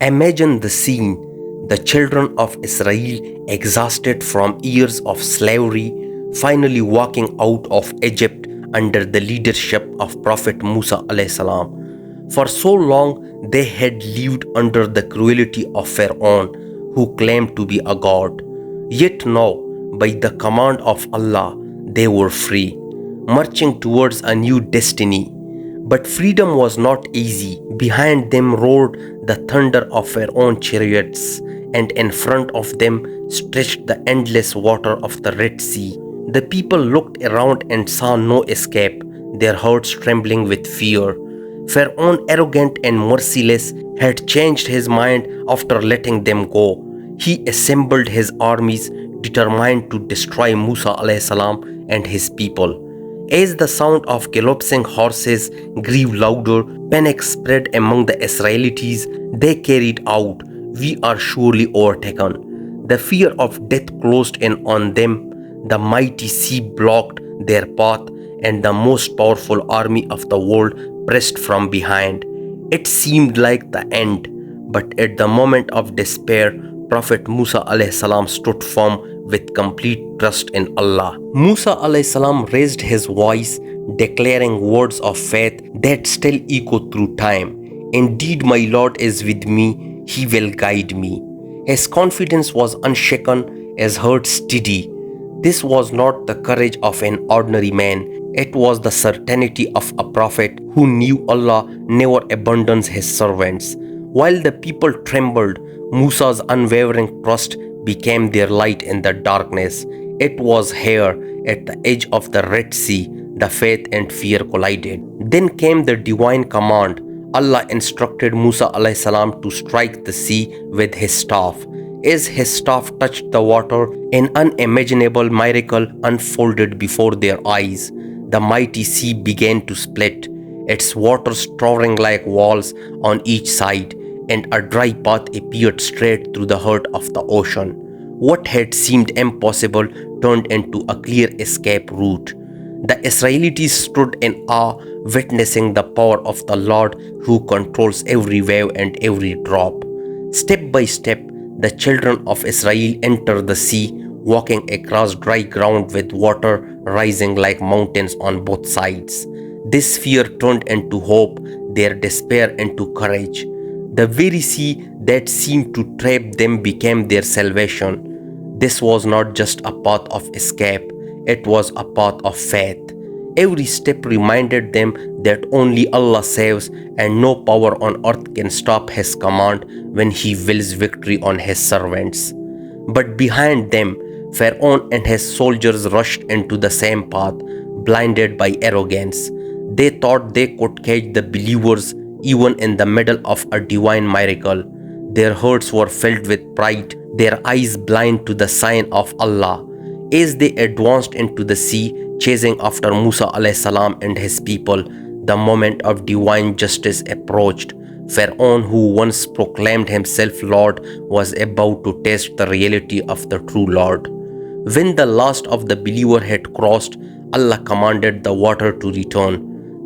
Imagine the scene. The children of Israel, exhausted from years of slavery, finally walking out of Egypt under the leadership of Prophet Musa alayhi salam. For so long, they had lived under the cruelty of Pharaoh, who claimed to be a god. Yet now, by the command of Allah, they were free, marching towards a new destiny. But freedom was not easy. Behind them roared the thunder of Pharaoh's chariots, and in front of them stretched the endless water of the Red Sea. The people looked around and saw no escape, their hearts trembling with fear. Pharaoh, arrogant and merciless, had changed his mind after letting them go. He assembled his armies, determined to destroy Musa alayhi salam and his people. As the sound of galloping horses grew louder, panic spread among the Israelites. They carried out, "We are surely overtaken." The fear of death closed in on them. The mighty sea blocked their path, and the most powerful army of the world pressed from behind. It seemed like the end, but at the moment of despair, Prophet Musa alayhi salam stood firm with complete trust in Allah. Musa alayhi salam raised his voice, declaring words of faith that still echo through time. "Indeed, my Lord is with me, He will guide me." His confidence was unshaken, his heart steady. This was not the courage of an ordinary man, it was the certainty of a prophet who knew Allah never abandons his servants. While the people trembled, Musa's unwavering trust became their light in the darkness. It was here, at the edge of the Red Sea, the faith and fear collided. Then came the divine command. Allah instructed Musa alayhi salam to strike the sea with his staff. As his staff touched the water, an unimaginable miracle unfolded before their eyes. The mighty sea began to split, its waters towering like walls on each side, and a dry path appeared straight through the heart of the ocean. What had seemed impossible turned into a clear escape route. The Israelites stood in awe, witnessing the power of the Lord who controls every wave and every drop. Step by step, the children of Israel entered the sea, walking across dry ground with water rising like mountains on both sides. This fear turned into hope, their despair into courage. The very sea that seemed to trap them became their salvation. This was not just a path of escape, it was a path of faith. Every step reminded them that only Allah saves, and no power on earth can stop His command when He wills victory on His servants. But behind them, Pharaoh and his soldiers rushed into the same path, blinded by arrogance. They thought they could catch the believers even in the middle of a divine miracle. Their hearts were filled with pride, their eyes blind to the sign of Allah. As they advanced into the sea, chasing after Musa alayhi salam and his people, the moment of divine justice approached. Pharaoh, who once proclaimed himself Lord, was about to taste the reality of the true Lord. When the last of the believer had crossed, Allah commanded the water to return.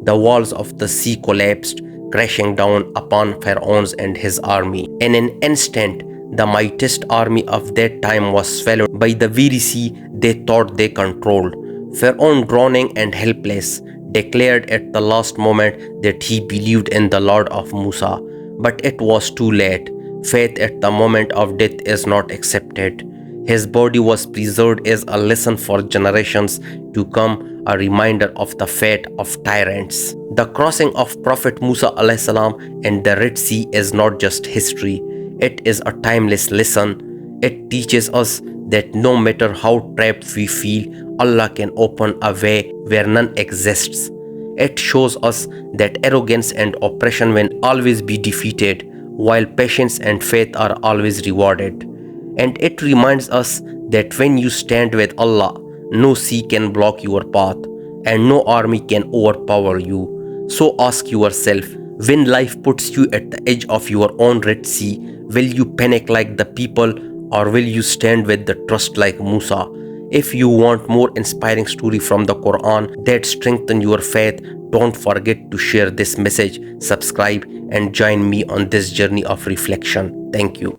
The walls of the sea collapsed, crashing down upon Pharaoh and his army. In an instant, the mightiest army of that time was swallowed by the very sea they thought they controlled. Pharaoh, groaning and helpless, declared at the last moment that he believed in the Lord of Musa. But it was too late. Faith at the moment of death is not accepted. His body was preserved as a lesson for generations to come, a reminder of the fate of tyrants. The crossing of Prophet Musa alayhi salam and the Red Sea is not just history. It is a timeless lesson. It teaches us that no matter how trapped we feel, Allah can open a way where none exists. It shows us that arrogance and oppression will always be defeated, while patience and faith are always rewarded. And it reminds us that when you stand with Allah, no sea can block your path, and no army can overpower you. So ask yourself, when life puts you at the edge of your own Red Sea, will you panic like the people, or will you stand with the trust like Musa? If you want more inspiring story from the Quran that strengthen your faith, don't forget to share this message, subscribe, and join me on this journey of reflection. Thank you.